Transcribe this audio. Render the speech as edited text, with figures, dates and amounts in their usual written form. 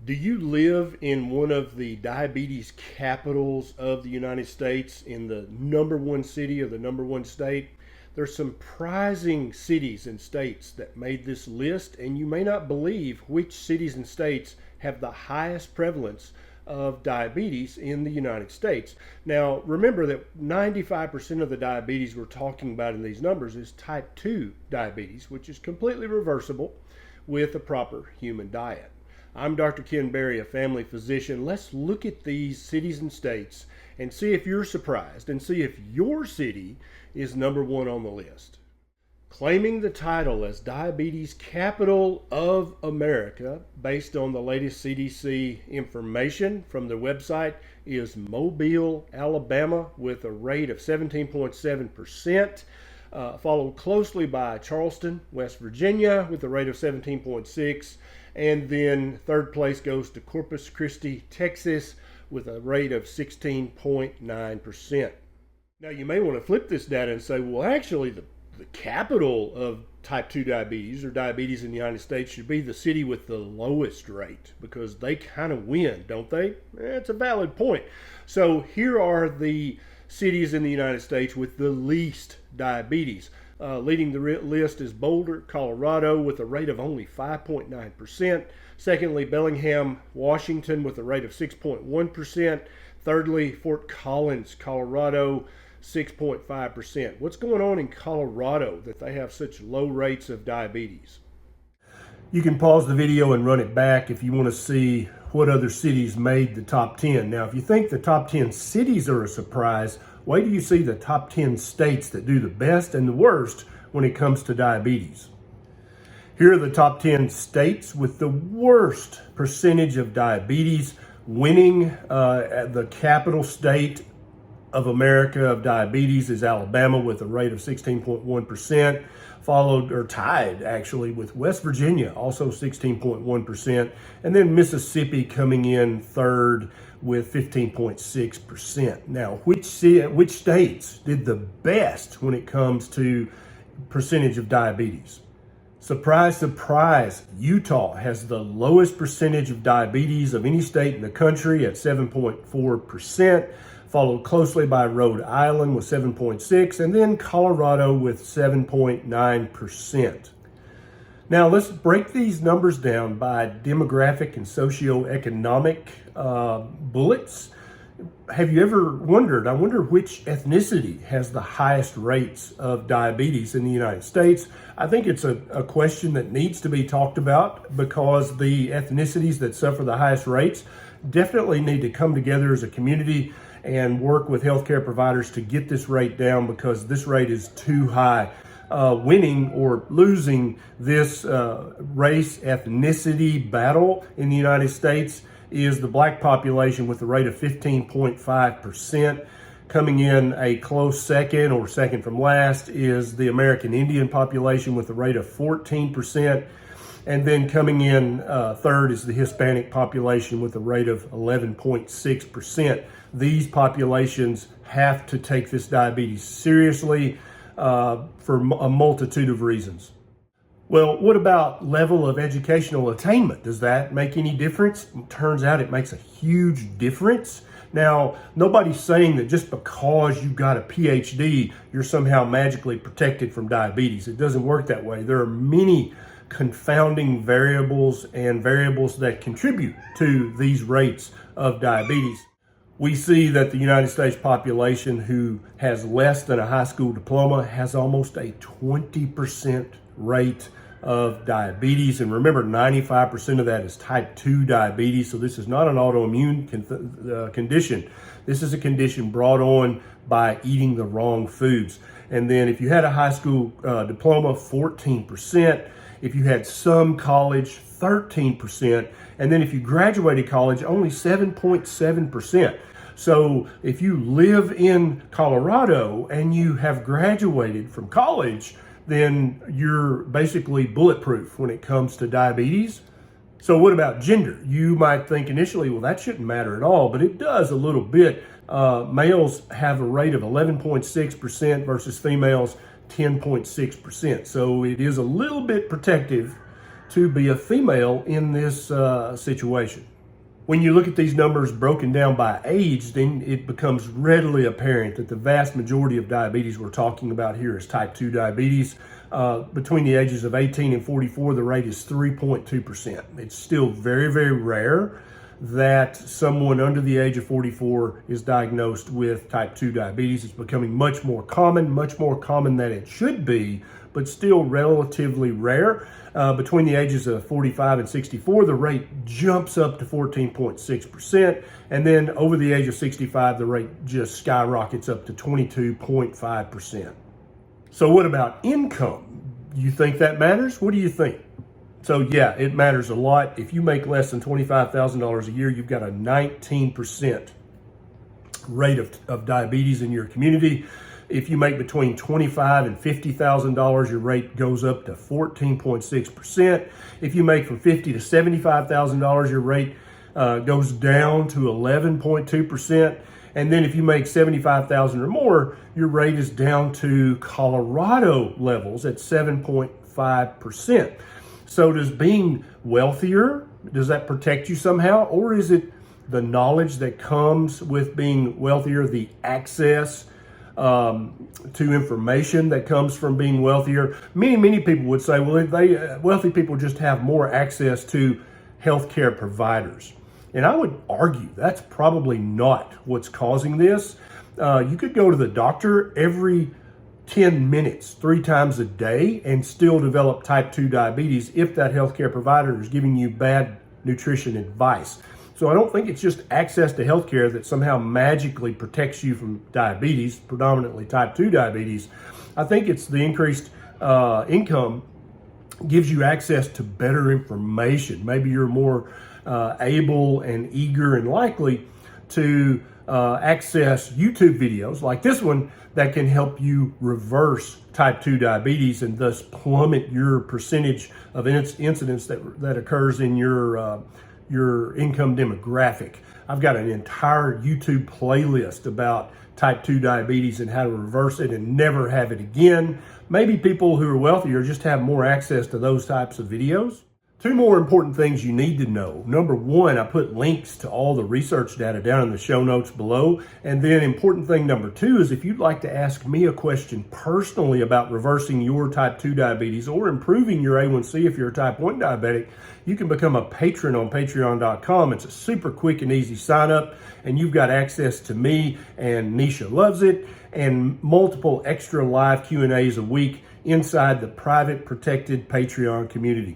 Do you live in one of the diabetes capitals of the United States, in the number one city or the number one state? There's some surprising cities and states that made this list, and you may not believe which cities and states have the highest prevalence of diabetes in the United States. Now, remember that 95% of the diabetes we're talking about in these numbers is type 2 diabetes, which is completely reversible with a proper human diet. I'm Dr. Ken Berry, a family physician. Let's look at these cities and states and see if you're surprised and see if your city is number one on the list. Claiming the title as Diabetes Capital of America, based on the latest CDC information from their website, is Mobile, Alabama, with a rate of 17.7%. Followed closely by Charleston, West Virginia, with a rate of 17.6%. And then third place goes to Corpus Christi, Texas, with a rate of 16.9%. Now, you may want to flip this data and say, well, actually, the capital of type 2 diabetes or diabetes in the United States should be the city with the lowest rate, because they kind of win, don't they? It's a valid point. So here are the cities in the United States with the least diabetes. Leading the list is Boulder, Colorado, with a rate of only 5.9%. Secondly, Bellingham, Washington, with a rate of 6.1%. Thirdly, Fort Collins, Colorado, 6.5%. What's going on in Colorado that they have such low rates of diabetes? You can pause the video and run it back if you want to see what other cities made the top 10. Now, if you think the top 10 cities are a surprise, wait till you see the top 10 states that do the best and the worst when it comes to diabetes. Here are the top 10 states with the worst percentage of diabetes. Winning the capital state of America of diabetes is Alabama, with a rate of 16.1%, followed or tied actually with West Virginia, also 16.1%, and then Mississippi coming in third with 15.6%. Now, which states did the best when it comes to percentage of diabetes? Surprise, surprise, Utah has the lowest percentage of diabetes of any state in the country at 7.4%, followed closely by Rhode Island with 7.6%, and then Colorado with 7.9%. Now, let's break these numbers down by demographic and socioeconomic bullets. Have you ever wondered, I wonder which ethnicity has the highest rates of diabetes in the United States? I think it's a question that needs to be talked about, because the ethnicities that suffer the highest rates definitely need to come together as a community and work with healthcare providers to get this rate down, because this rate is too high. Winning or losing this race ethnicity battle in the United States is the black population with a rate of 15.5%. Coming in a close second, or second from last, is the American Indian population with a rate of 14%. And then coming in third is the Hispanic population with a rate of 11.6%. These populations have to take this diabetes seriously for a multitude of reasons. Well, what about level of educational attainment? Does that make any difference? Turns out it makes a huge difference. Now, nobody's saying that just because you got a PhD, you're somehow magically protected from diabetes. It doesn't work that way. There are many confounding variables and variables that contribute to these rates of diabetes. We see that the United States population who has less than a high school diploma has almost a 20% rate of diabetes. And remember, 95% of that is type 2 diabetes. So this is not an autoimmune condition. This is a condition brought on by eating the wrong foods. And then if you had a high school diploma, 14%. If you had some college, 13%. And then if you graduated college, only 7.7%. So if you live in Colorado and you have graduated from college, then you're basically bulletproof when it comes to diabetes. So what about gender? You might think initially, well, that shouldn't matter at all, but it does a little bit. Males have a rate of 11.6% versus females 10.6%. So it is a little bit protective to be a female in this situation. When you look at these numbers broken down by age, then it becomes readily apparent that the vast majority of diabetes we're talking about here is type 2 diabetes. Between the ages of 18 and 44, the rate is 3.2%. It's still very, very rare that someone under the age of 44 is diagnosed with type 2 diabetes. It's becoming much more common than it should be, but still relatively rare. Between the ages of 45 and 64, the rate jumps up to 14.6%. And then over the age of 65, the rate just skyrockets up to 22.5%. So what about income? You think that matters? What do you think? So yeah, it matters a lot. If you make less than $25,000 a year, you've got a 19% rate of diabetes in your community. If you make between $25,000 and $50,000, your rate goes up to 14.6%. If you make from $50,000 to $75,000, your rate goes down to 11.2%. And then if you make $75,000 or more, your rate is down to Colorado levels at 7.5%. So does being wealthier, does that protect you somehow? Or is it the knowledge that comes with being wealthier, the access to information that comes from being wealthier? Many people would say, well, wealthy people just have more access to healthcare providers. And I would argue that's probably not what's causing this. You could go to the doctor every 10 minutes, 3 times a day, and still develop type 2 diabetes if that healthcare provider is giving you bad nutrition advice. So I don't think it's just access to healthcare that somehow magically protects you from diabetes, predominantly type 2 diabetes. I think it's the increased income gives you access to better information. Maybe you're more able and eager and likely to access YouTube videos like this one that can help you reverse type 2 diabetes and thus plummet your percentage of incidence that occurs in your income demographic. I've got an entire YouTube playlist about type 2 diabetes and how to reverse it and never have it again. Maybe people who are wealthier just have more access to those types of videos. 2 more important things you need to know. Number 1, I put links to all the research data down in the show notes below. And then important thing number 2 is if you'd like to ask me a question personally about reversing your type 2 diabetes or improving your A1C if you're a type 1 diabetic, you can become a patron on patreon.com. It's a super quick and easy sign up, and you've got access to me, and Nisha loves it, and multiple extra live Q&As a week inside the private protected Patreon community.